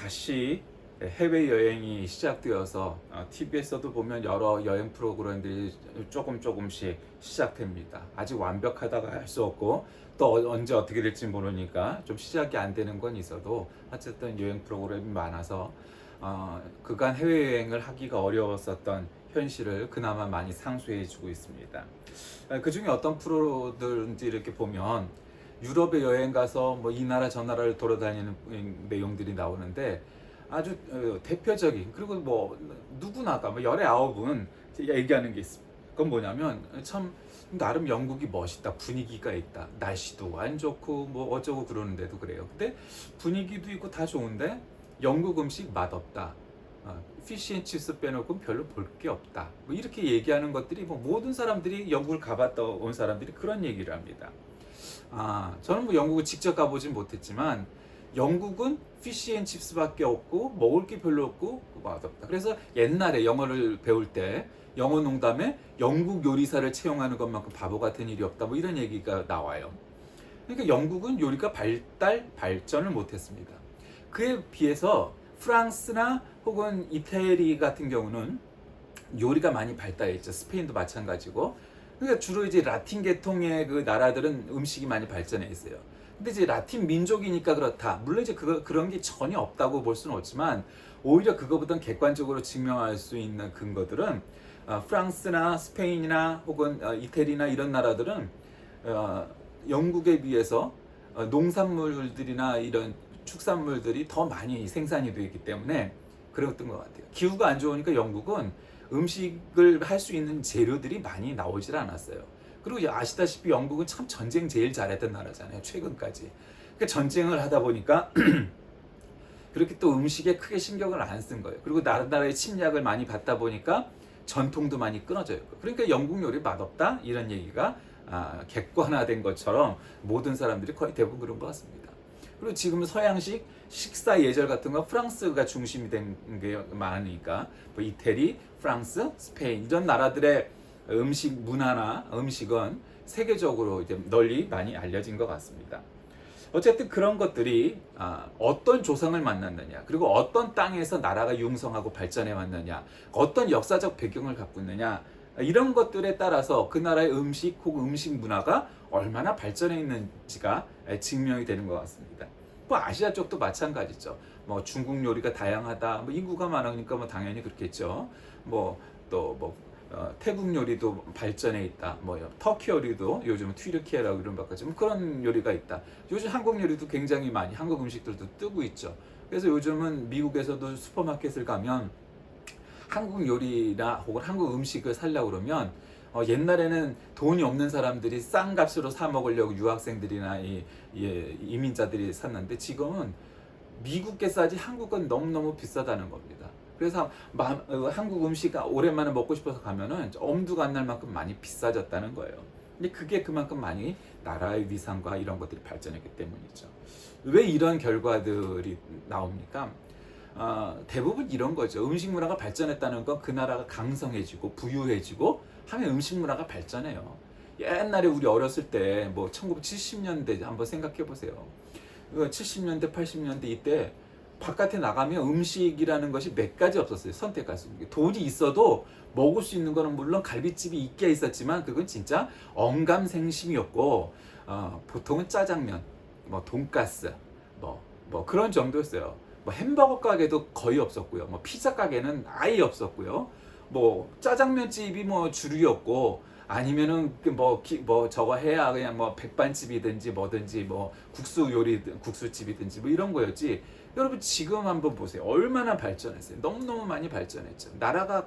다시 해외여행이 시작되어서 TV에서도 보면 여러 여행 프로그램들이 조금씩 시작됩니다. 아직 완벽하다고 할 수 없고 또 언제 어떻게 될지 모르니까 좀 시작이 안 되는 건 있어도 어쨌든 여행 프로그램이 많아서 그간 해외여행을 하기가 어려웠었던 현실을 그나마 많이 상쇄해 주고 있습니다. 그 중에 어떤 프로들인지 이렇게 보면 유럽에 여행 가서 뭐 이 나라 저 나라를 돌아다니는 내용들이 나오는데 아주 대표적인, 그리고 뭐 누구나가 뭐 열의 아홉은 얘기하는 게 있습니다. 그건 뭐냐면 참 나름 영국이 멋있다, 분위기가 있다, 날씨도 안 좋고 뭐 어쩌고 그러는데도 그래요. 근데 분위기도 있고 다 좋은데 영국 음식 맛없다, 피시앤칩스 빼놓고 별로 볼 게 없다, 뭐 이렇게 얘기하는 것들이 뭐 모든 사람들이 영국을 가봤다 온 사람들이 그런 얘기를 합니다. 저는 뭐 영국을 직접 가보진 못했지만 영국은 피시앤칩스밖에 없고 먹을 게 별로 없고 맛없다. 그래서 옛날에 영어를 배울 때 영어 농담에 영국 요리사를 채용하는 것만큼 바보 같은 일이 없다, 뭐 이런 얘기가 나와요. 그러니까 영국은 요리가 발전을 못했습니다. 그에 비해서 프랑스나 혹은 이태리 같은 경우는 요리가 많이 발달했죠. 스페인도 마찬가지고. 그러니까 주로 이제 라틴 계통의 그 나라들은 음식이 많이 발전해 있어요. 근데 이제 라틴 민족이니까 그렇다. 물론 이제 그런 게 전혀 없다고 볼 수는 없지만 오히려 그거보단 객관적으로 증명할 수 있는 근거들은 프랑스나 스페인이나 혹은 이태리나 이런 나라들은 영국에 비해서 농산물들이나 이런 축산물들이 더 많이 생산이 되어 있기 때문에 그랬던 것 같아요. 기후가 안 좋으니까 영국은 음식을 할 수 있는 재료들이 많이 나오질 않았어요. 그리고 아시다시피 영국은 참 전쟁 제일 잘했던 나라잖아요, 최근까지. 그러니까 전쟁을 하다 보니까 그렇게 또 음식에 크게 신경을 안 쓴 거예요. 그리고 나라의 침략을 많이 받다 보니까 전통도 많이 끊어져 있고. 그러니까 영국 요리 맛없다 이런 얘기가 객관화된 것처럼 모든 사람들이 거의 대부분 그런 것 같습니다. 그리고 지금은 서양식 식사 예절 같은 거 프랑스가 중심이 된 게 많으니까 뭐 이태리, 프랑스, 스페인 이런 나라들의 음식 문화나 음식은 세계적으로 이제 널리 많이 알려진 것 같습니다. 어쨌든 그런 것들이 어떤 조상을 만났느냐, 그리고 어떤 땅에서 나라가 융성하고 발전해 왔느냐, 어떤 역사적 배경을 갖고 있느냐, 이런 것들에 따라서 그 나라의 음식 혹은 음식 문화가 얼마나 발전해 있는지가 증명이 되는 것 같습니다. 뭐 아시아 쪽도 마찬가지죠. 뭐 중국 요리가 다양하다, 뭐 인구가 많으니까 뭐 당연히 그렇겠죠. 뭐 또 뭐 태국 요리도 발전해 있다. 뭐 터키 요리도 요즘은 튀르키예라고 이런 바까지 뭐 그런 요리가 있다. 요즘 한국 요리도 굉장히 많이, 한국 음식들도 뜨고 있죠. 그래서 요즘은 미국에서도 슈퍼마켓을 가면 한국 요리나 혹은 한국 음식을 살려고 그러면 옛날에는 돈이 없는 사람들이 싼 값으로 사 먹으려고 유학생들이나 이민자들이 샀는데 지금은 미국 게 싸지 한국은 너무너무 비싸다는 겁니다. 그래서 한국 음식 오랜만에 먹고 싶어서 가면은 엄두가 안 날 만큼 많이 비싸졌다는 거예요. 근데 그게 그만큼 많이 나라의 위상과 이런 것들이 발전했기 때문이죠. 왜 이런 결과들이 나옵니까? 대부분 이런 거죠. 음식 문화가 발전했다는 건 그 나라가 강성해지고 부유해지고 하면 음식 문화가 발전해요. 옛날에 우리 어렸을 때 뭐 1970년대 한번 생각해 보세요. 70년대, 80년대 이때 바깥에 나가면 음식이라는 것이 몇 가지 없었어요. 선택할 수 있는 게. 돈이 있어도 먹을 수 있는 거는 물론 갈비집이 있게 있었지만 그건 진짜 언감생심이었고 보통은 짜장면, 뭐 돈가스, 뭐 그런 정도였어요. 뭐 햄버거 가게도 거의 없었고요. 뭐 피자 가게는 아예 없었고요. 뭐 짜장면집이 뭐 주류였고 아니면은 뭐 저거 해야 그냥 뭐 백반집이든지 뭐든지 뭐 국수집이든지 뭐 이런 거였지. 여러분 지금 한번 보세요. 얼마나 발전했어요. 너무너무 많이 발전했죠. 나라가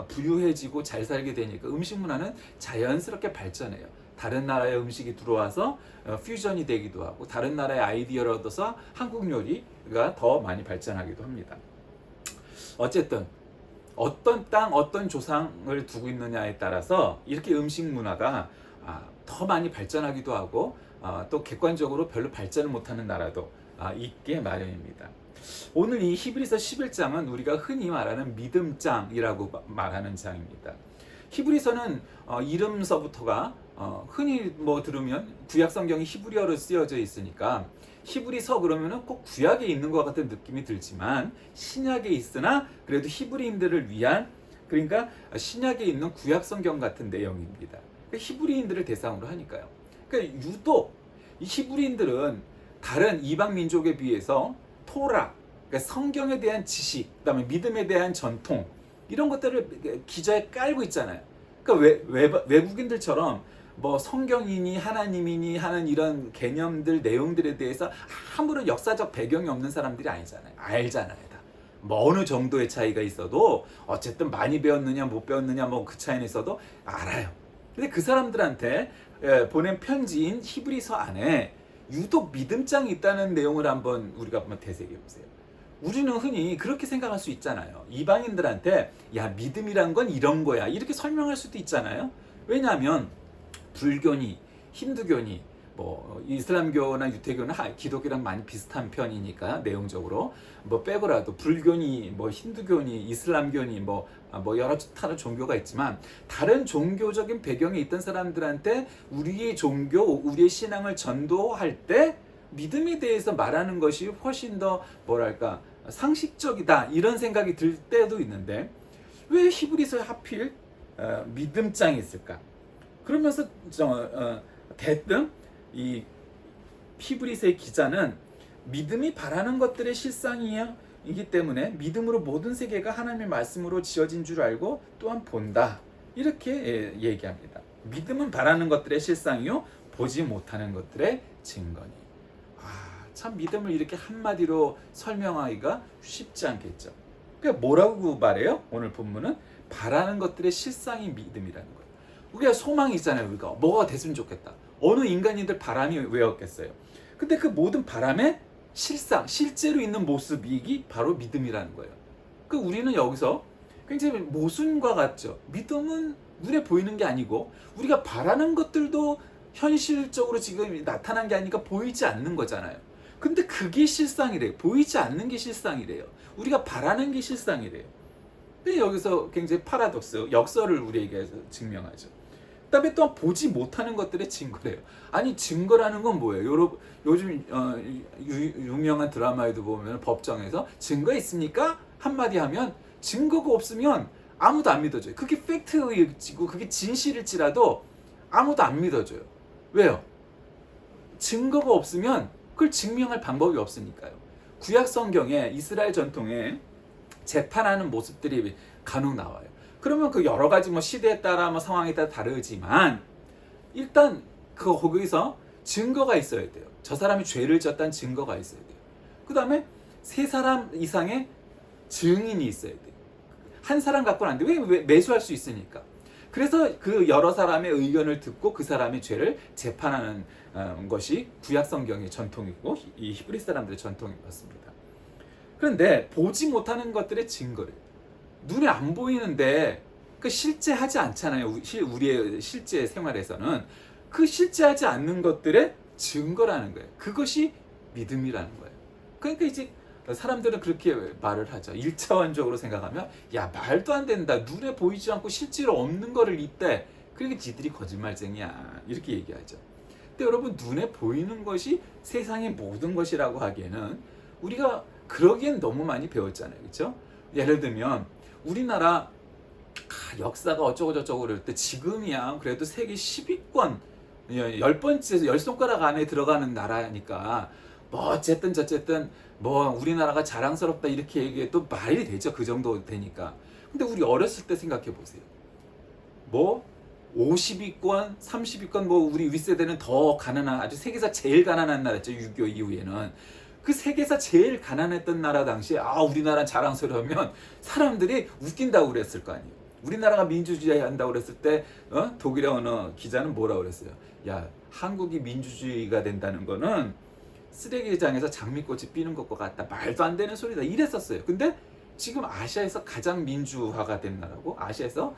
부유해지고 잘 살게 되니까 음식 문화는 자연스럽게 발전해요. 다른 나라의 음식이 들어와서 퓨전이 되기도 하고 다른 나라의 아이디어를 얻어서 한국 요리가 더 많이 발전하기도 합니다. 어쨌든 어떤 땅, 어떤 조상을 두고 있느냐에 따라서 이렇게 음식 문화가 더 많이 발전하기도 하고 또 객관적으로 별로 발전을 못하는 나라도 있게 마련입니다. 오늘 이 히브리서 11장은 우리가 흔히 말하는 믿음장이라고 말하는 장입니다. 히브리서는 이름서부터가 흔히 뭐 들으면 구약 성경이 히브리어로 쓰여져 있으니까 히브리서 그러면은 꼭 구약에 있는 것 같은 느낌이 들지만 신약에 있으나 그래도 히브리인들을 위한, 그러니까 신약에 있는 구약 성경 같은 내용입니다. 그러니까 히브리인들을 대상으로 하니까요. 그러니까 유독 이 히브리인들은 다른 이방 민족에 비해서 토라, 그러니까 성경에 대한 지식, 그다음에 믿음에 대한 전통, 이런 것들을 기저에 깔고 있잖아요. 그러니까 외국인들처럼 뭐 성경이니 하나님이니 하는 이런 개념들, 내용들에 대해서 아무런 역사적 배경이 없는 사람들이 아니잖아요. 알잖아요. 다. 뭐 어느 정도의 차이가 있어도 어쨌든 많이 배웠느냐 못 배웠느냐 뭐 그 차이는 있어도 알아요. 근데 그 사람들한테 보낸 편지인 히브리서 안에 유독 믿음장이 있다는 내용을 한번 우리가 한번 되새겨 보세요. 우리는 흔히 그렇게 생각할 수 있잖아요. 이방인들한테 야, 믿음이란 건 이런 거야, 이렇게 설명할 수도 있잖아요. 왜냐하면 불교니 힌두교니 뭐 이슬람교나 유태교는 기독교랑 많이 비슷한 편이니까 내용적으로 뭐 빼고라도 불교니 뭐 힌두교니 이슬람교니 뭐 여러 다른 종교가 있지만 다른 종교적인 배경에 있던 사람들한테 우리의 종교, 우리의 신앙을 전도할 때 믿음에 대해서 말하는 것이 훨씬 더 뭐랄까 상식적이다, 이런 생각이 들 때도 있는데 왜 히브리서에 하필 믿음장이 있을까? 그러면서 대뜸 이 히브리서의 기자는 믿음이 바라는 것들의 실상이기 때문에 믿음으로 모든 세계가 하나님의 말씀으로 지어진 줄 알고 또한 본다, 이렇게 얘기합니다. 믿음은 바라는 것들의 실상이요 보지 못하는 것들의 증거니. 참 믿음을 이렇게 한마디로 설명하기가 쉽지 않겠죠. 그러니까 뭐라고 말해요? 오늘 본문은 바라는 것들의 실상이 믿음이라는 거예요. 우리가 소망이 있잖아요. 우리가 뭐가 됐으면 좋겠다. 어느 인간인들 바람이 왜 없겠어요? 근데 그 모든 바람의 실상, 실제로 있는 모습이 바로 믿음이라는 거예요. 그 우리는 여기서 굉장히 모순과 같죠. 믿음은 눈에 보이는 게 아니고 우리가 바라는 것들도 현실적으로 지금 나타난 게 아니니까 보이지 않는 거잖아요. 근데 그게 실상이래요. 보이지 않는 게 실상이래요. 우리가 바라는 게 실상이래요. 근데 여기서 굉장히 파라독스, 역설을 우리에게 증명하죠. 그다음에 또 보지 못하는 것들의 증거래요. 아니 증거라는 건 뭐예요? 요즘 유명한 드라마에도 보면 법정에서 증거 있습니까? 한마디 하면 증거가 없으면 아무도 안 믿어줘요. 그게 팩트이고 그게 진실일지라도 아무도 안 믿어줘요. 왜요? 증거가 없으면 그걸 증명할 방법이 없으니까요. 구약 성경에 이스라엘 전통에 재판하는 모습들이 간혹 나와요. 그러면 그 여러 가지 뭐 시대에 따라 뭐 상황에 따라 다르지만 일단 거기서 증거가 있어야 돼요. 저 사람이 죄를 졌다는 증거가 있어야 돼요. 그 다음에 세 사람 이상의 증인이 있어야 돼요. 한 사람 갖고는 안 돼. 왜 매수할 수 있으니까. 그래서 그 여러 사람의 의견을 듣고 그 사람의 죄를 재판하는 것이 구약 성경의 전통이고 이 히브리 사람들의 전통이었습니다. 그런데 보지 못하는 것들의 증거를 눈에 안 보이는데 그 실제 하지 않잖아요. 우리의 실제 생활에서는 그 실제 하지 않는 것들의 증거라는 거예요. 그것이 믿음이라는 거예요. 그러니까 이제 사람들은 그렇게 말을 하죠. 1차원적으로 생각하면 야 말도 안 된다. 눈에 보이지 않고 실제로 없는 거를 있대. 그러니까 지들이 거짓말쟁이야. 이렇게 얘기하죠. 근데 여러분 눈에 보이는 것이 세상의 모든 것이라고 하기에는 우리가 그러기엔 너무 많이 배웠잖아요. 그렇죠? 예를 들면 우리나라 역사가 어쩌고 저쩌고 그럴 때 지금이야 그래도 세계 10위권 10번째 10손가락 안에 들어가는 나라니까 뭐 어쨌든 저쨌든 뭐 우리나라가 자랑스럽다 이렇게 얘기해도 말이 되죠. 그 정도 되니까. 근데 우리 어렸을 때 생각해 보세요. 뭐 50위권 30위권 뭐 우리 윗세대는 더 가난한 아주 세계에서 제일 가난한 나라였죠. 6.25 이후에는. 그 세계에서 제일 가난했던 나라 당시에 우리나라 자랑스러우면 사람들이 웃긴다고 그랬을 거 아니에요. 우리나라가 민주주의 한다고 그랬을 때 독일의 어느 기자는 뭐라고 그랬어요? 야 한국이 민주주의가 된다는 거는 쓰레기장에서 장미꽃이 피는 것과 같다. 말도 안 되는 소리다. 이랬었어요. 근데 지금 아시아에서 가장 민주화가 된 나라고 아시아에서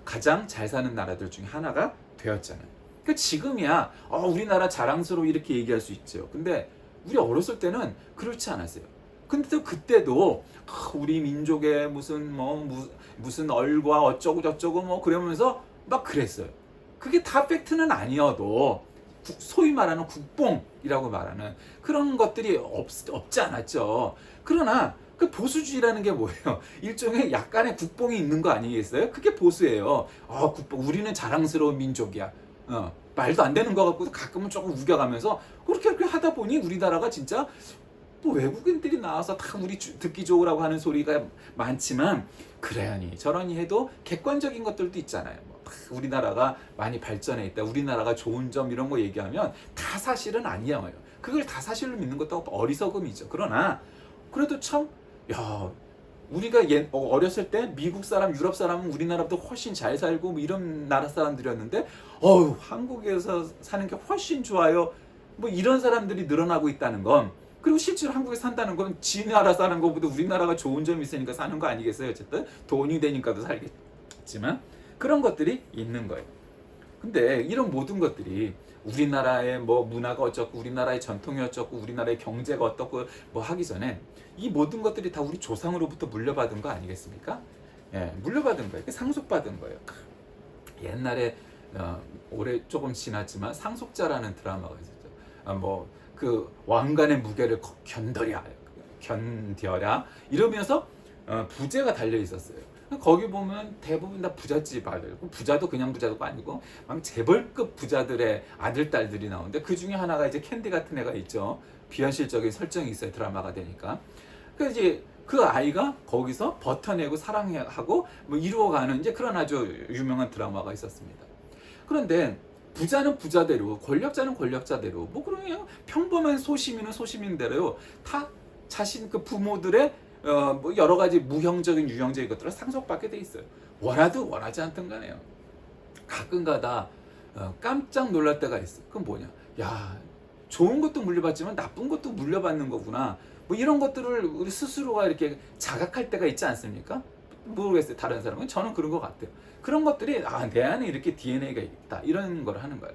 가장 잘 사는 나라들 중에 하나가 되었잖아요. 그러니까 지금이야 우리나라 자랑스러워 이렇게 얘기할 수 있죠. 근데 우리 어렸을 때는 그렇지 않았어요. 근데 또 그때도 우리 민족의 무슨 얼과 어쩌고 저쩌고 뭐 그러면서 막 그랬어요. 그게 다 팩트는 아니어도 소위 말하는 국뽕이라고 말하는 그런 것들이 없지 않았죠. 그러나 그 보수주의라는 게 뭐예요? 일종의 약간의 국뽕이 있는 거 아니겠어요? 그게 보수예요. 국뽕, 우리는 자랑스러운 민족이야. 말도 안 되는 거 갖고 가끔은 조금 우겨가면서 그렇게 하다 보니 우리나라가 진짜 또 외국인들이 나와서 다 우리 듣기 좋으라고 하는 소리가 많지만 그러니 저러니 해도 객관적인 것들도 있잖아요. 우리나라가 많이 발전해 있다, 우리나라가 좋은 점 이런 거 얘기하면 다 사실은 아니에요. 그걸 다 사실로 믿는 것도 어리석음이죠. 그러나 그래도 참 우리가 어렸을 때 미국 사람, 유럽 사람은 우리나라보다 훨씬 잘 살고 뭐 이런 나라 사람들이었는데 한국에서 사는 게 훨씬 좋아요. 뭐 이런 사람들이 늘어나고 있다는 건, 그리고 실제로 한국에 산다는 건 지 나라 사는 것보다 우리나라가 좋은 점이 있으니까 사는 거 아니겠어요? 어쨌든 돈이 되니까도 살겠지만 그런 것들이 있는 거예요. 근데 이런 모든 것들이 우리나라의 뭐 문화가 어쩌고 우리나라의 전통이 어쩌고 우리나라의 경제가 어떻고 뭐 하기 전에 이 모든 것들이 다 우리 조상으로부터 물려받은 거 아니겠습니까? 예, 물려받은 거예요. 상속받은 거예요. 옛날에 올해 조금 지났지만 상속자라는 드라마가 있었죠. 그 왕관의 무게를 견뎌라 이러면서 부제가 달려 있었어요. 거기 보면 대부분 다 부잣집 아들, 부자도 그냥 부자도 아니고 막 재벌급 부자들의 아들 딸들이 나오는데 그 중에 하나가 이제 캔디 같은 애가 있죠. 비현실적인 설정이 있어요. 드라마가 되니까. 그래서 이제 그 아이가 거기서 버텨내고 사랑하고 뭐 이루어가는 이제 그런 아주 유명한 드라마가 있었습니다. 그런데 부자는 부자대로, 권력자는 권력자대로, 뭐 그러면 평범한 소시민은 소시민대로 다 자신 그 부모들의 뭐 여러 가지 무형적인 유형적인 것들을 상속받게 돼 있어요. 원하든 원하지 않든 간에요. 가끔가다 깜짝 놀랄 때가 있어. 그건 뭐냐? 야, 좋은 것도 물려받지만 나쁜 것도 물려받는 거구나. 뭐 이런 것들을 우리 스스로가 이렇게 자각할 때가 있지 않습니까? 모르겠어요. 다른 사람은. 저는 그런 것 같아요. 그런 것들이 내 안에 이렇게 DNA가 있다. 이런 걸 하는 거예요.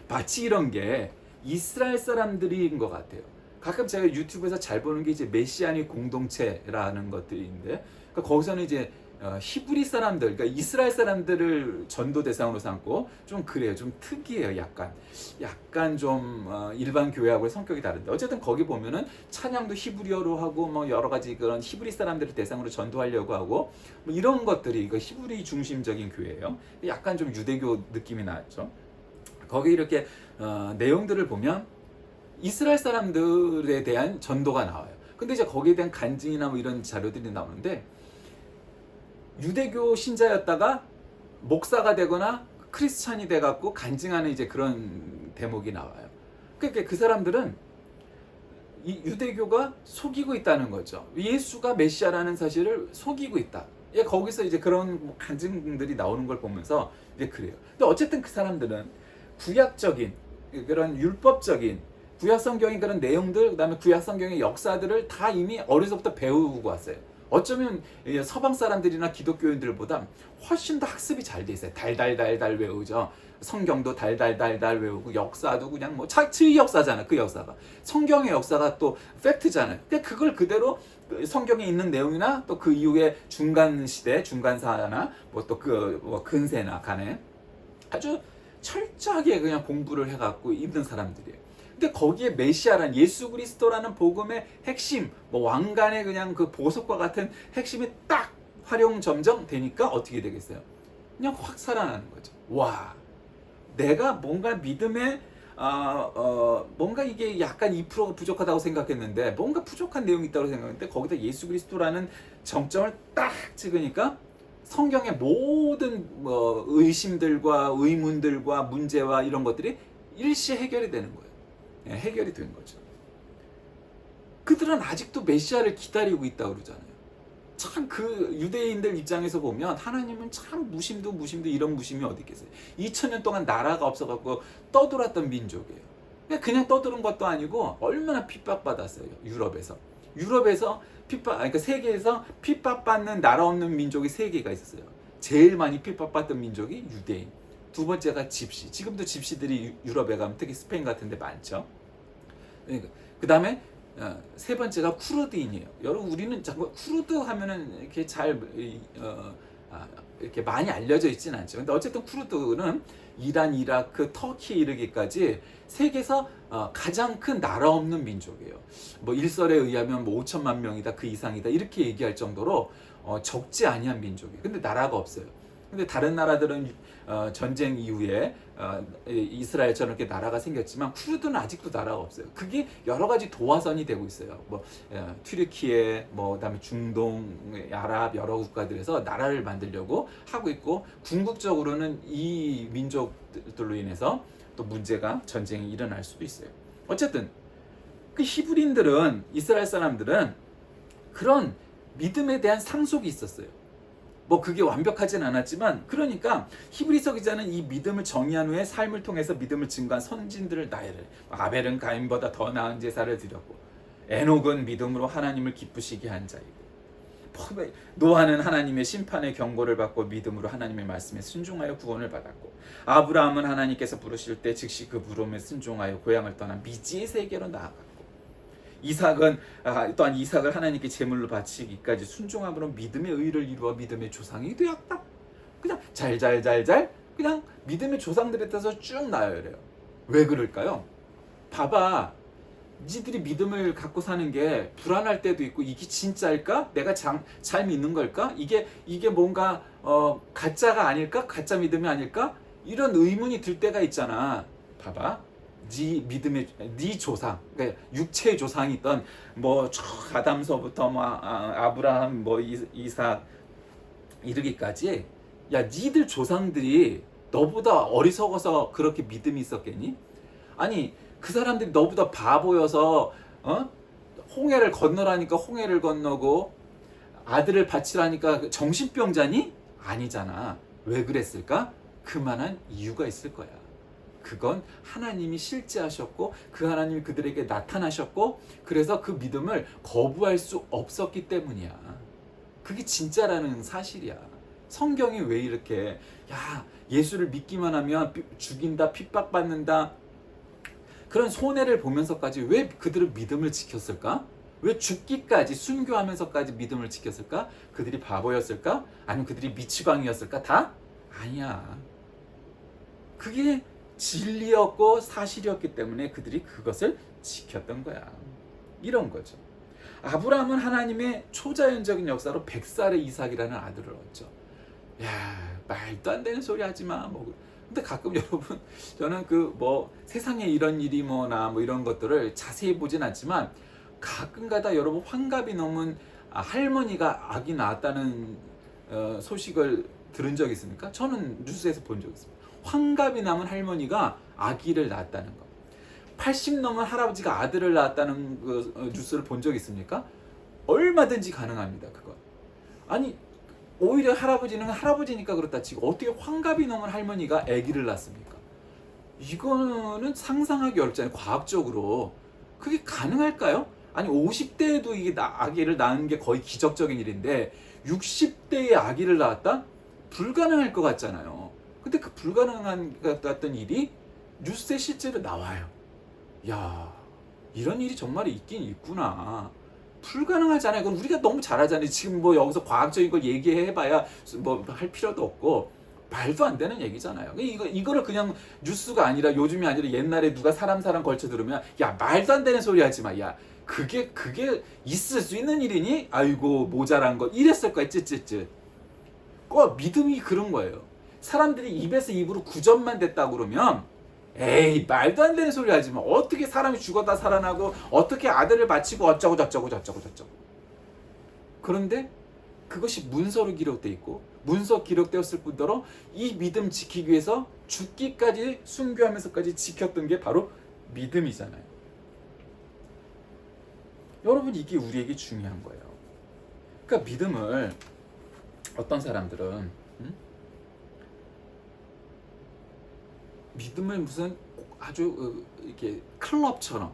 마치 이런 게 이스라엘 사람들인 것 같아요. 가끔 제가 유튜브에서 잘 보는 게 이제 메시아닉 공동체라는 것들인데, 그러니까 거기서는 이제 히브리 사람들, 그러니까 이스라엘 사람들을 전도 대상으로 삼고 좀 그래요. 좀 특이해요. 약간 좀 일반 교회하고의 성격이 다른데 어쨌든 거기 보면은 찬양도 히브리어로 하고 뭐 여러 가지 그런 히브리 사람들을 대상으로 전도하려고 하고 뭐 이런 것들이 이거 히브리 중심적인 교회예요. 약간 좀 유대교 느낌이 나죠. 거기 이렇게 내용들을 보면 이스라엘 사람들에 대한 전도가 나와요. 근데 이제 거기에 대한 간증이나 뭐 이런 자료들이 나오는데 유대교 신자였다가 목사가 되거나 크리스찬이 돼갖고 간증하는 이제 그런 대목이 나와요. 그러니까 그 사람들은 이 유대교가 속이고 있다는 거죠. 예수가 메시아라는 사실을 속이고 있다. 거기서 이제 그런 간증들이 나오는 걸 보면서 이제 그래요. 근데 어쨌든 그 사람들은 구약적인 그런 율법적인 구약 성경의 그런 내용들, 그다음에 구약 성경의 역사들을 다 이미 어려서부터 배우고 왔어요. 어쩌면 서방 사람들이나 기독교인들보다 훨씬 더 학습이 잘 돼 있어요. 달달달달 외우죠. 성경도 달달달달 외우고 역사도 그냥 뭐 자치 역사잖아. 그 역사가 성경의 역사가 또 팩트잖아요. 그러니까 그걸 그대로 성경에 있는 내용이나 또 그 이후에 중간 시대, 중간사나 뭐 또 그 뭐 근세나 간에 아주 철저하게 그냥 공부를 해갖고 있는 사람들이에요. 근데 거기에 메시아란 예수 그리스도라는 복음의 핵심, 뭐 왕관의 그냥 그 보석과 같은 핵심이 딱 활용점정 되니까 어떻게 되겠어요? 그냥 확 살아나는 거죠. 와, 내가 뭔가 믿음에 뭔가 이게 약간 2%가 부족하다고 생각했는데 뭔가 부족한 내용이 있다고 생각했는데 거기다 예수 그리스도라는 정점을 딱 찍으니까 성경의 모든 뭐 의심들과 의문들과 문제와 이런 것들이 일시 해결이 되는 거예요. 해결이 된 거죠. 그들은 아직도 메시아를 기다리고 있다고 그러잖아요. 참 그 유대인들 입장에서 보면 하나님은 참 무심도 이런 무심이 어디 있겠어요. 2000년 동안 나라가 없어갖고 떠돌았던 민족이에요. 그냥 떠드는 것도 아니고 얼마나 핍박받았어요. 유럽에서 그러니까 세계에서 핍박받는 나라 없는 민족이 3개가 있었어요. 제일 많이 핍박받던 민족이 유대인, 두 번째가 집시. 지금도 집시들이 유럽에 가면 특히 스페인 같은 데 많죠. 그 다음에 세 번째가 쿠르드인이에요. 여러분 우리는 자꾸 쿠르드 하면은 이렇게 잘 이렇게 많이 알려져 있지는 않죠. 근데 어쨌든 쿠르드는 이란, 이라크, 터키에 이르기까지 세계에서 가장 큰 나라 없는 민족이에요. 뭐 일설에 의하면 뭐 5천만 명이다, 그 이상이다 이렇게 얘기할 정도로 적지 아니한 민족이에요. 근데 나라가 없어요. 근데 다른 나라들은 전쟁 이후에 이스라엘처럼 이렇게 나라가 생겼지만 쿠르드는 아직도 나라가 없어요. 그게 여러 가지 도화선이 되고 있어요. 뭐 튀르키예, 뭐 그다음에 중동, 아랍 여러 국가들에서 나라를 만들려고 하고 있고, 궁극적으로는 이 민족들로 인해서 또 문제가, 전쟁이 일어날 수도 있어요. 어쨌든 그 히브리인들은, 이스라엘 사람들은 그런 믿음에 대한 상속이 있었어요. 뭐 그게 완벽하진 않았지만, 그러니까 히브리서 기자는 이 믿음을 정의한 후에 삶을 통해서 믿음을 증거한 선진들을 나열해. 아벨은 가인보다 더 나은 제사를 드렸고, 에녹은 믿음으로 하나님을 기쁘시게 한 자이고, 노아는 하나님의 심판의 경고를 받고 믿음으로 하나님의 말씀에 순종하여 구원을 받았고, 아브라함은 하나님께서 부르실 때 즉시 그 부름에 순종하여 고향을 떠나 미지의 세계로 나아갔고, 이삭은 또한 이삭을 하나님께 제물로 바치기까지 순종함으로 믿음의 의를 이루어 믿음의 조상이 되었다. 그냥 잘잘잘잘 그냥 믿음의 조상들에 따라서 쭉 나열해요. 왜 그럴까요? 봐봐, 니들이 믿음을 갖고 사는 게 불안할 때도 있고, 이게 진짜일까? 내가 잘 믿는 걸까? 이게 뭔가 가짜가 아닐까? 가짜 믿음이 아닐까? 이런 의문이 들 때가 있잖아. 봐봐, 네 믿음의 네 조상, 그러니까 육체의 조상이 있던 뭐 아담서부터 뭐 아브라함, 뭐 이삭 이르기까지, 야, 니들 조상들이 너보다 어리석어서 그렇게 믿음이 있었겠니? 아니, 그 사람들이 너보다 바보여서 홍해를 건너라니까 홍해를 건너고, 아들을 바치라니까 정신병자니? 아니잖아. 왜 그랬을까? 그만한 이유가 있을 거야. 그건 하나님이 실제하셨고, 그 하나님이 그들에게 나타나셨고, 그래서 그 믿음을 거부할 수 없었기 때문이야. 그게 진짜라는 사실이야. 성경이 왜 이렇게, 야, 예수를 믿기만 하면 죽인다, 핍박받는다, 그런 손해를 보면서까지 왜 그들은 믿음을 지켰을까? 왜 죽기까지 순교하면서까지 믿음을 지켰을까? 그들이 바보였을까? 아니면 그들이 미치광이였을까? 다? 아니야. 그게 진리였고 사실이었기 때문에 그들이 그것을 지켰던 거야. 이런 거죠. 아브라함은 하나님의 초자연적인 역사로 100살의 이삭이라는 아들을 얻죠. 야, 말도 안 되는 소리 하지 마. 뭐. 근데 가끔 여러분, 저는 그 뭐 세상에 이런 일이 뭐나 뭐 이런 것들을 자세히 보진 않지만, 가끔가다 여러분 환갑이 넘은 할머니가 아기 낳았다는 소식을 들은 적 있습니까? 저는 뉴스에서 본 적 있습니다. 환갑이 남은 할머니가 아기를 낳았다는 거. 80 넘은 할아버지가 아들을 낳았다는 그 뉴스를 본 적 있습니까? 얼마든지 가능합니다, 그건. 아니, 오히려 할아버지는 할아버지니까 그렇다 치고 어떻게 환갑이 넘은 할머니가 아기를 낳습니까? 이거는 상상하기 어렵잖아요, 과학적으로. 그게 가능할까요? 아니, 50대에도 이게 아기를 낳는 게 거의 기적적인 일인데 60대에 아기를 낳았다? 불가능할 것 같잖아요. 근데 그 불가능한 것 같던 일이 뉴스에 실제로 나와요. 야, 이런 일이 정말 있긴 있구나. 불가능하잖아요. 그건 우리가 너무 잘하잖아요. 지금 뭐 여기서 과학적인 걸 얘기해봐야 뭐 할 필요도 없고, 말도 안 되는 얘기잖아요. 이거를 그냥 뉴스가 아니라, 요즘이 아니라 옛날에 누가 사람 걸쳐 들으면, 야, 말도 안 되는 소리 하지 마. 야, 그게 있을 수 있는 일이니? 아이고, 모자란 거. 이랬을 거야, 쯧쯧쯧. 믿음이 그런 거예요. 사람들이 입에서 입으로 9점만 됐다고 그러면, 에이, 말도 안 되는 소리 하지 마. 어떻게 사람이 죽었다 살아나고, 어떻게 아들을 바치고 어쩌고 저쩌고. 그런데 그것이 문서로 기록되어 있고, 문서 기록되었을 뿐더러 이 믿음 지키기 위해서 죽기까지 순교하면서까지 지켰던 게 바로 믿음이잖아요. 여러분, 이게 우리에게 중요한 거예요. 그러니까 믿음을 어떤 사람들은 믿음을 무슨 아주 이렇게 클럽처럼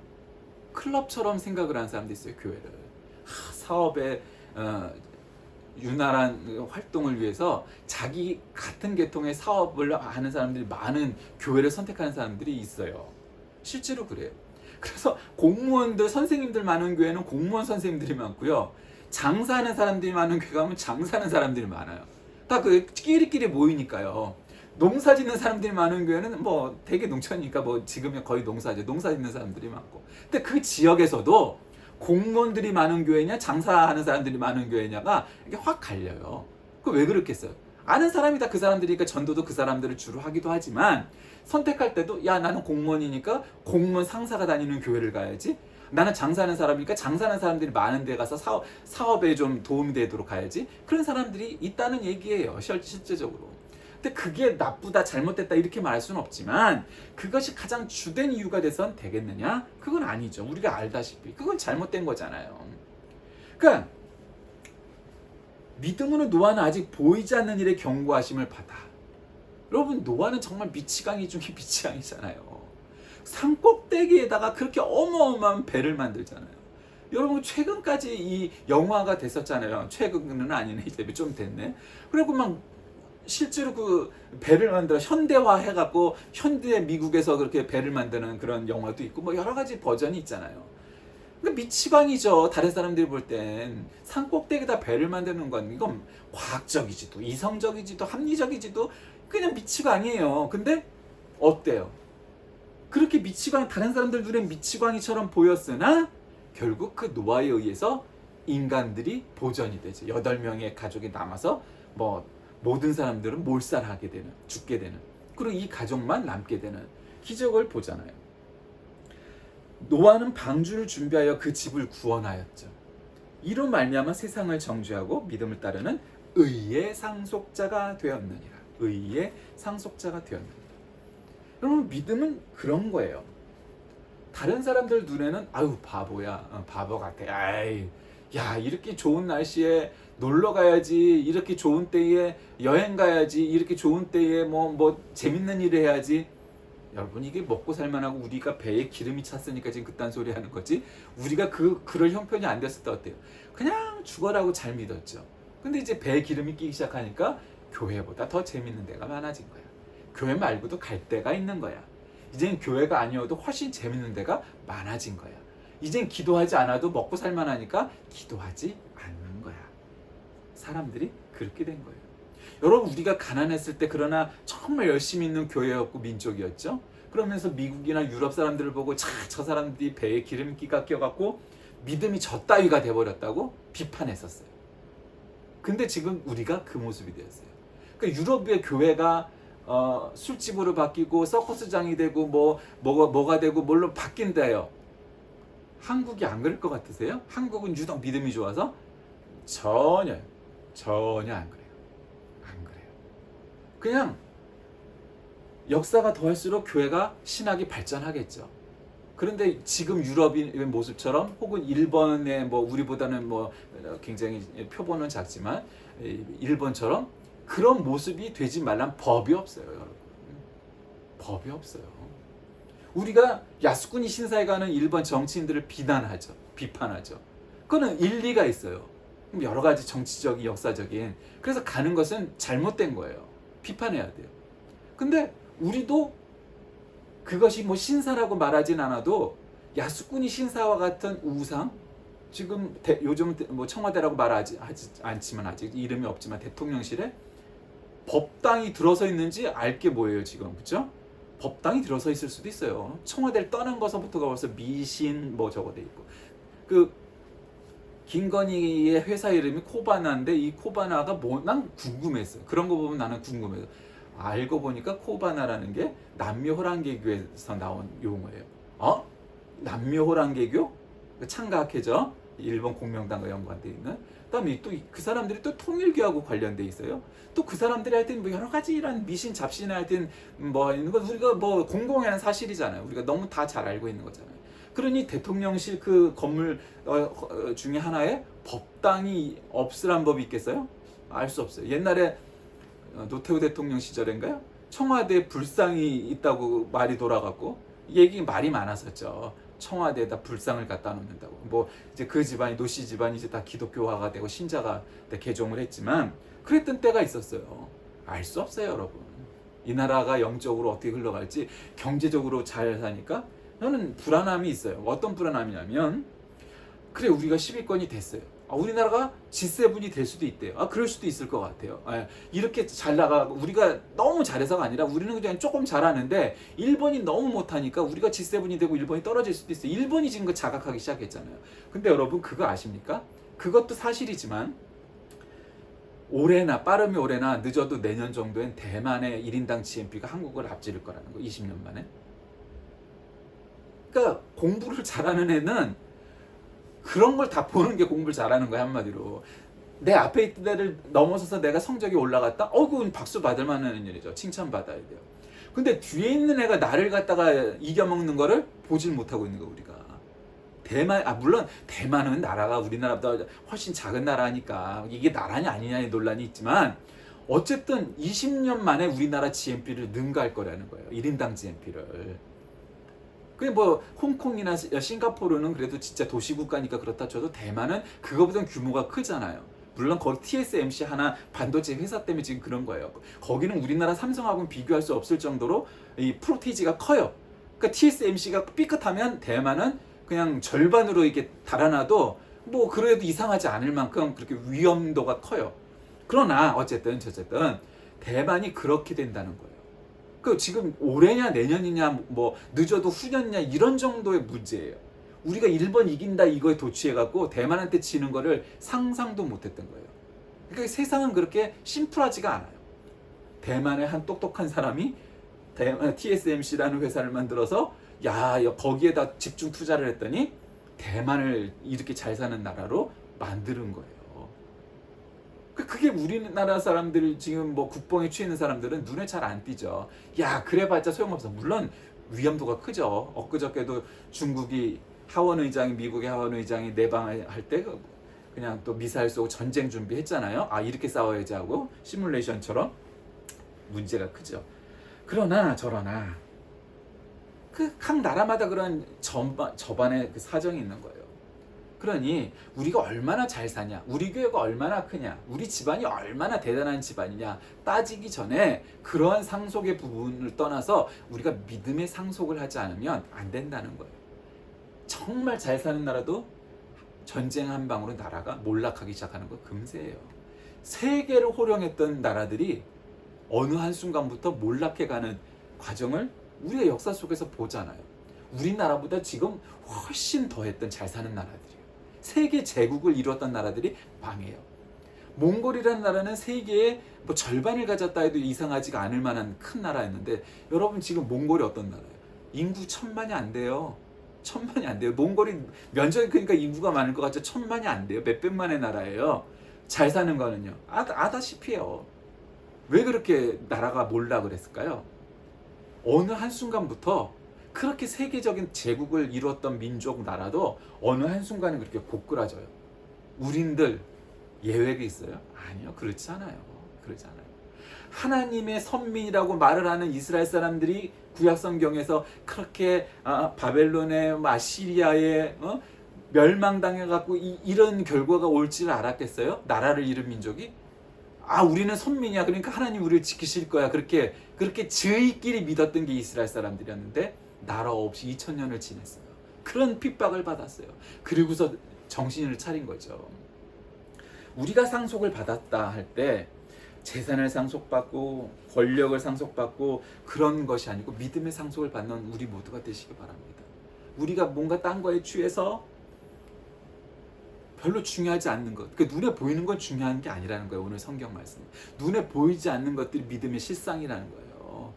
생각을 하는 사람도 있어요. 교회를 사업에 유난한 활동을 위해서 자기 같은 계통의 사업을 하는 사람들이 많은 교회를 선택하는 사람들이 있어요. 실제로 그래요. 그래서 공무원들, 선생님들 많은 교회는 공무원 선생님들이 많고요, 장사하는 사람들이 많은 교회 가면 장사하는 사람들이 많아요. 다 그 끼리끼리 모이니까요. 농사 짓는 사람들이 많은 교회는 뭐 되게 농촌이니까 뭐 지금은 거의 농사죠. 농사 짓는 사람들이 많고. 근데 그 지역에서도 공무원들이 많은 교회냐 장사하는 사람들이 많은 교회냐가 이게 확 갈려요. 그 왜 그렇겠어요? 아는 사람이 다 그 사람들이니까 전도도 그 사람들을 주로 하기도 하지만 선택할 때도 야 나는 공무원이니까 공무원 상사가 다니는 교회를 가야지. 나는 장사하는 사람이니까 장사하는 사람들이 많은 데 가서 사업에 좀 도움이 되도록 가야지. 그런 사람들이 있다는 얘기예요. 실제적으로. 근데 그게 나쁘다 잘못됐다 이렇게 말할 수는 없지만 그것이 가장 주된 이유가 돼선 되겠느냐? 그건 아니죠. 우리가 알다시피 그건 잘못된 거잖아요. 그러니까 믿음으로 노아는 아직 보이지 않는 일에 경고하심을 받아. 여러분 노아는 정말 미치광이 중에 미치광이잖아요. 산꼭대기에다가 그렇게 어마어마한 배를 만들잖아요. 여러분 최근까지 이 영화가 됐었잖아요. 최근은 아니네. 이제 좀 됐네. 그리고 막 실제로 그 배를 만들어 현대화 해갖고 현대 미국에서 그렇게 배를 만드는 그런 영화도 있고 뭐 여러 가지 버전이 있잖아요. 그러니까 미치광이죠. 다른 사람들이 볼 땐 산꼭대기에다 배를 만드는 건 이건 과학적이지도 이성적이지도 합리적이지도 그냥 미치광이에요. 근데 어때요? 그렇게 미치광 다른 사람들 눈엔 미치광이처럼 보였으나 결국 그 노아에 의해서 인간들이 보전이 되죠. 8명의 가족이 남아서 뭐 모든 사람들은 몰살하게 되는 죽게 되는 그리고 이 가족만 남게 되는 기적을 보잖아요. 노아는 방주를 준비하여 그 집을 구원하였죠. 이로 말미암아 세상을 정죄하고 믿음을 따르는 의의 상속자가 되었느니라. 의의 상속자가 되었느니라. 여러분 믿음은 그런 거예요. 다른 사람들 눈에는 아유 바보야, 바보 같아. 아이, 야 이렇게 좋은 날씨에 놀러 가야지, 이렇게 좋은 때에 여행 가야지, 이렇게 좋은 때에 뭐 재밌는 일을 해야지. 여러분 이게 먹고 살만하고 우리가 배에 기름이 찼으니까 지금 그딴 소리 하는 거지. 우리가 그럴 형편이 안 됐을 때 어때요? 그냥 죽어라고 잘 믿었죠. 근데 이제 배에 기름이 끼기 시작하니까 교회보다 더 재밌는 데가 많아진 거야. 교회 말고도 갈 데가 있는 거야. 이젠 교회가 아니어도 훨씬 재밌는 데가 많아진 거야. 이젠 기도하지 않아도 먹고 살만하니까 기도하지 않는 거야. 사람들이 그렇게 된 거예요. 여러분 우리가 가난했을 때 그러나 정말 열심히 있는 교회였고 민족이었죠. 그러면서 미국이나 유럽 사람들을 보고 저 사람들이 배에 기름기가 껴갖고 믿음이 저 따위가 돼버렸다고 비판했었어요. 근데 지금 우리가 그 모습이 되었어요. 그러니까 유럽의 교회가 술집으로 바뀌고 서커스장이 되고 뭐가 되고 뭘로 바뀐대요. 한국이 안 그럴 것 같으세요? 한국은 유독 믿음이 좋아서 전혀 안 그래요. 안 그래요. 그냥 역사가 더할수록 교회가 신학이 발전하겠죠. 그런데 지금 유럽의 모습처럼 혹은 일본의 우리보다는 굉장히 표본은 작지만 일본처럼 그런 모습이 되지 말란 법이 없어요, 여러분. 법이 없어요. 우리가 야스쿠니 신사에 가는 일본 정치인들을 비판하죠. 그거는 일리가 있어요. 여러 가지 정치적인, 역사적인. 그래서 가는 것은 잘못된 거예요. 비판해야 돼요. 근데 우리도 그것이 신사라고 말하진 않아도 야스쿠니 신사와 같은 우상, 지금 요즘 청와대라고 말하지 않지만 아직 이름이 없지만 대통령실에 법당이 들어서 있는지 알게 뭐예요 지금, 그렇죠? 법당이 들어서 있을 수도 있어요. 청와대를 떠난 것부터가 벌써 미신 저거 돼 있고. 그 김건희의 회사 이름이 코바나인데 이 코바나가 난 궁금했어요. 그런 거 보면 나는 궁금해요. 알고 보니까 코바나라는 게 남묘호랑개교에서 나온 용어예요. 남묘호랑개교? 창가학회죠. 일본 공명당과 연관되어 있는. 그다음에 또 그 사람들이 또 통일교하고 관련돼 있어요. 또 그 사람들이 하여튼 여러 가지 이런 미신 잡신에 하여튼 있는 건 우리가 공공한 사실이잖아요. 우리가 너무 다 잘 알고 있는 거잖아요. 그러니 대통령실 그 건물 중에 하나에 법당이 없으란 법이 있겠어요? 알 수 없어요. 옛날에 노태우 대통령 시절인가요? 청와대에 불상이 있다고 말이 돌아갔고 말이 많았었죠. 청와대에다 불상을 갖다 놓는다고. 이제 그 집안이 노씨 집안이 이제 다 기독교화가 되고 신자가 개종을 했지만 그랬던 때가 있었어요. 알 수 없어요, 여러분. 이 나라가 영적으로 어떻게 흘러갈지 경제적으로 잘 사니까 저는 불안함이 있어요. 어떤 불안함이냐면 그래 우리가 10위권이 됐어요. 우리나라가 G7이 될 수도 있대요. 그럴 수도 있을 것 같아요. 이렇게 잘 나가고 우리가 너무 잘해서가 아니라 우리는 그냥 조금 잘하는데 일본이 너무 못하니까 우리가 G7이 되고 일본이 떨어질 수도 있어요. 일본이 지금 그 자각하기 시작했잖아요. 근데 여러분 그거 아십니까? 그것도 사실이지만 올해나 빠르면 올해나 늦어도 내년 정도엔 대만의 1인당 GNP가 한국을 앞지를 거라는 거. 20년 만에. 그러니까 공부를 잘하는 애는 그런 걸 다 보는 게 공부를 잘하는 거야. 한마디로 내 앞에 있던 애를 넘어서서 내가 성적이 올라갔다? 그건 박수 받을 만한 일이죠. 칭찬받아야 돼요. 근데 뒤에 있는 애가 나를 갖다가 이겨먹는 거를 보질 못하고 있는 거 우리가. 대만, 물론 대만은 나라가 우리나라보다 훨씬 작은 나라니까 이게 나라냐 아니냐의 논란이 있지만 어쨌든 20년 만에 우리나라 GNP를 능가할 거라는 거예요. 1인당 GNP를. 그게 뭐 홍콩이나 싱가포르는 그래도 진짜 도시국가니까 그렇다 쳐도 대만은 그거보다 규모가 크잖아요. 물론 거기 TSMC 하나 반도체 회사 때문에 지금 그런 거예요. 거기는 우리나라 삼성하고는 비교할 수 없을 정도로 이 프로테이지가 커요. 그러니까 TSMC가 삐끗하면 대만은 그냥 절반으로 이렇게 달아나도 뭐 그래도 이상하지 않을 만큼 그렇게 위험도가 커요. 그러나 어쨌든 대만이 그렇게 된다는 거예요. 그 지금 올해냐 내년이냐 뭐 늦어도 후년이냐 이런 정도의 문제예요. 우리가 일본 이긴다 이거에 도취해갖고 대만한테 지는 거를 상상도 못했던 거예요. 그러니까 세상은 그렇게 심플하지가 않아요. 대만의 한 똑똑한 사람이 TSMC라는 회사를 만들어서 거기에다 집중 투자를 했더니 대만을 이렇게 잘 사는 나라로 만드는 거예요. 그게 우리나라 사람들 지금 뭐 국뽕에 취해 사람들은 눈에 잘 안 띄죠. 그래봤자 소용없어. 물론 위험도가 크죠. 엊그저께도 중국이 미국의 하원 의장이 내방할 때 그냥 또 미사일 쏘고 전쟁 준비했잖아요. 이렇게 싸워야지 하고 시뮬레이션처럼 문제가 크죠. 그러나 저러나 각 나라마다 그런 저반의 그 사정이 있는 거예요. 그러니 우리가 얼마나 잘 사냐, 우리 교회가 얼마나 크냐, 우리 집안이 얼마나 대단한 집안이냐 따지기 전에 그러한 상속의 부분을 떠나서 우리가 믿음의 상속을 하지 않으면 안 된다는 거예요. 정말 잘 사는 나라도 전쟁 한 방으로 나라가 몰락하기 시작하는 거 금세예요. 세계를 호령했던 나라들이 어느 한순간부터 몰락해가는 과정을 우리가 역사 속에서 보잖아요. 우리나라보다 지금 훨씬 더했던 잘 사는 나라들이에요. 세계 제국을 이루었던 나라들이 망해요. 몽골이라는 나라는 세계의 뭐 절반을 가졌다 해도 이상하지가 않을 만한 큰 나라였는데 여러분 지금 몽골이 어떤 나라예요? 인구 1000만이 안 돼요. 1000만이 안 돼요. 몽골이 면적이 그러니까 인구가 많을 것 같죠. 1000만이 안 돼요. 몇백만의 나라예요. 잘 사는 거는요. 아다시피해요. 왜 그렇게 나라가 몰락을 했을까요? 어느 한순간부터 그렇게 세계적인 제국을 이루었던 민족 나라도 어느 한순간에 그렇게 고꾸라져요. 우린들 예외가 있어요? 아니요. 그렇지 않아요. 하나님의 선민이라고 말을 하는 이스라엘 사람들이 구약 성경에서 그렇게 바벨론에 아시리아에 멸망당해갖고 이런 결과가 올 줄 알았겠어요? 나라를 잃은 민족이? 우리는 선민이야. 그러니까 하나님 우리를 지키실 거야. 그렇게 저희끼리 믿었던 게 이스라엘 사람들이었는데 나라 없이 2000년을 지냈어요. 그런 핍박을 받았어요. 그리고서 정신을 차린 거죠. 우리가 상속을 받았다 할 때 재산을 상속받고 권력을 상속받고 그런 것이 아니고 믿음의 상속을 받는 우리 모두가 되시기 바랍니다. 우리가 뭔가 딴 거에 취해서 별로 중요하지 않는 것, 눈에 보이는 건 중요한 게 아니라는 거예요. 오늘 성경 말씀. 눈에 보이지 않는 것들이 믿음의 실상이라는 거예요.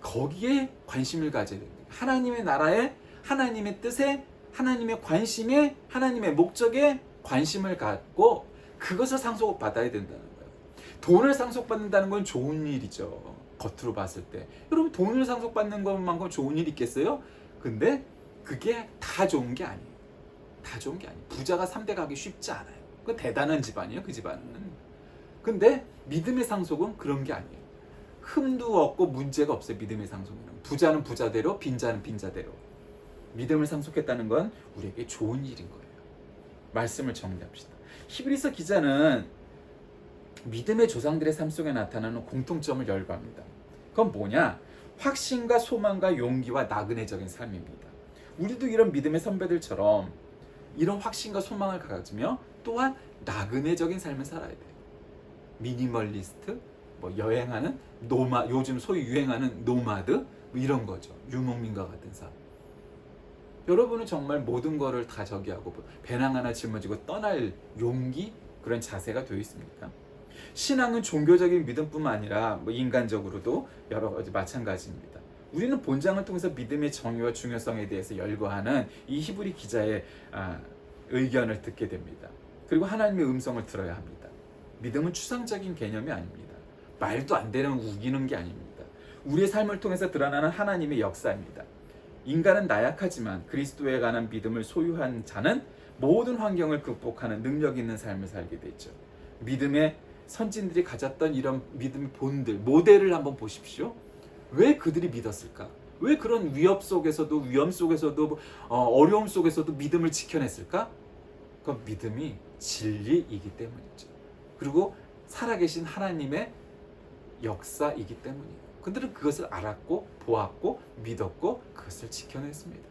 거기에 관심을 가져야 됩니다. 하나님의 나라에, 하나님의 뜻에, 하나님의 관심에, 하나님의 목적에 관심을 갖고 그것을 상속받아야 된다는 거예요. 돈을 상속받는다는 건 좋은 일이죠. 겉으로 봤을 때. 여러분 돈을 상속받는 것만큼 좋은 일 있겠어요? 근데 그게 다 좋은 게 아니에요. 부자가 3대 가기 쉽지 않아요. 그 대단한 집안이에요. 그 집안은. 근데 믿음의 상속은 그런 게 아니에요. 흠도 없고 문제가 없어요. 믿음의 상속은. 부자는 부자대로, 빈자는 빈자대로. 믿음을 상속했다는 건 우리에게 좋은 일인 거예요. 말씀을 정리합시다. 히브리서 기자는 믿음의 조상들의 삶 속에 나타나는 공통점을 열거합니다. 그건 뭐냐? 확신과 소망과 용기와 나그네적인 삶입니다. 우리도 이런 믿음의 선배들처럼 이런 확신과 소망을 가지며 또한 나그네적인 삶을 살아야 돼요. 미니멀리스트, 뭐 여행하는 요즘 소위 유행하는 노마드, 뭐 이런 거죠. 유목민과 같은 삶. 여러분은 정말 모든 거를 다 저기하고 배낭 하나 짊어지고 떠날 용기, 그런 자세가 되어 있습니까? 신앙은 종교적인 믿음뿐만 아니라 뭐 인간적으로도 여러 가지 마찬가지입니다. 우리는 본장을 통해서 믿음의 정의와 중요성에 대해서 열거하는 이 히브리 기자의 의견을 듣게 됩니다. 그리고 하나님의 음성을 들어야 합니다. 믿음은 추상적인 개념이 아닙니다. 말도 안 되는 우기는 게 아닙니다. 우리의 삶을 통해서 드러나는 하나님의 역사입니다. 인간은 나약하지만 그리스도에 관한 믿음을 소유한 자는 모든 환경을 극복하는 능력 있는 삶을 살게 되죠. 믿음의 선진들이 가졌던 이런 믿음의 본들, 모델을 한번 보십시오. 왜 그들이 믿었을까? 왜 그런 위험 속에서도 어려움 속에서도 믿음을 지켜냈을까? 그 믿음이 진리이기 때문이죠. 그리고 살아계신 하나님의 역사이기 때문이에요. 그들은 그것을 알았고 보았고 믿었고 그것을 지켜냈습니다.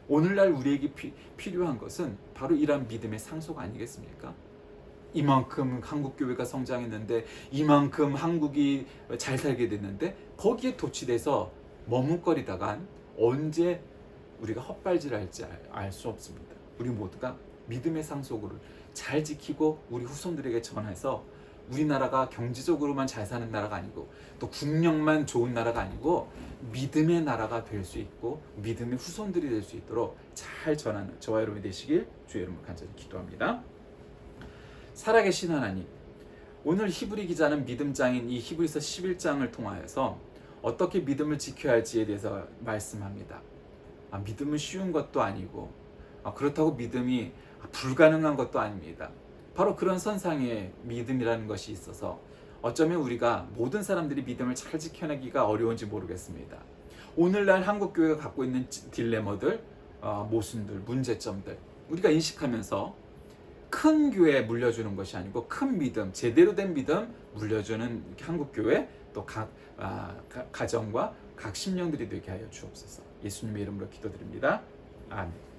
오늘날 우리에게 필요한 것은 바로 이러한 믿음의 상속 아니겠습니까? 이만큼 한국교회가 성장했는데, 이만큼 한국이 잘 살게 됐는데, 거기에 도취돼서 머뭇거리다간 언제 우리가 헛발질할지 알 수 없습니다. 우리 모두가 믿음의 상속을 잘 지키고 우리 후손들에게 전해서 우리나라가 경제적으로만 잘 사는 나라가 아니고 또 국력만 좋은 나라가 아니고 믿음의 나라가 될 수 있고 믿음의 후손들이 될 수 있도록 잘 전하는 저와 여러분이 되시길 주의 이름으로 간절히 기도합니다. 살아계신 하나님, 오늘 히브리 기자는 믿음장인 이 히브리서 11장을 통하여서 어떻게 믿음을 지켜야 할지에 대해서 말씀합니다. 믿음은 쉬운 것도 아니고 그렇다고 믿음이 불가능한 것도 아닙니다. 바로 그런 선상에 믿음이라는 것이 있어서 어쩌면 우리가 모든 사람들이 믿음을 잘 지켜내기가 어려운지 모르겠습니다. 오늘날 한국교회가 갖고 있는 딜레마들, 모순들, 문제점들 우리가 인식하면서 큰 교회에 물려주는 것이 아니고 큰 믿음, 제대로 된 믿음 물려주는 한국교회, 또 각 가정과 각 심령들이 되게 하여 주옵소서. 예수님의 이름으로 기도드립니다. 아멘.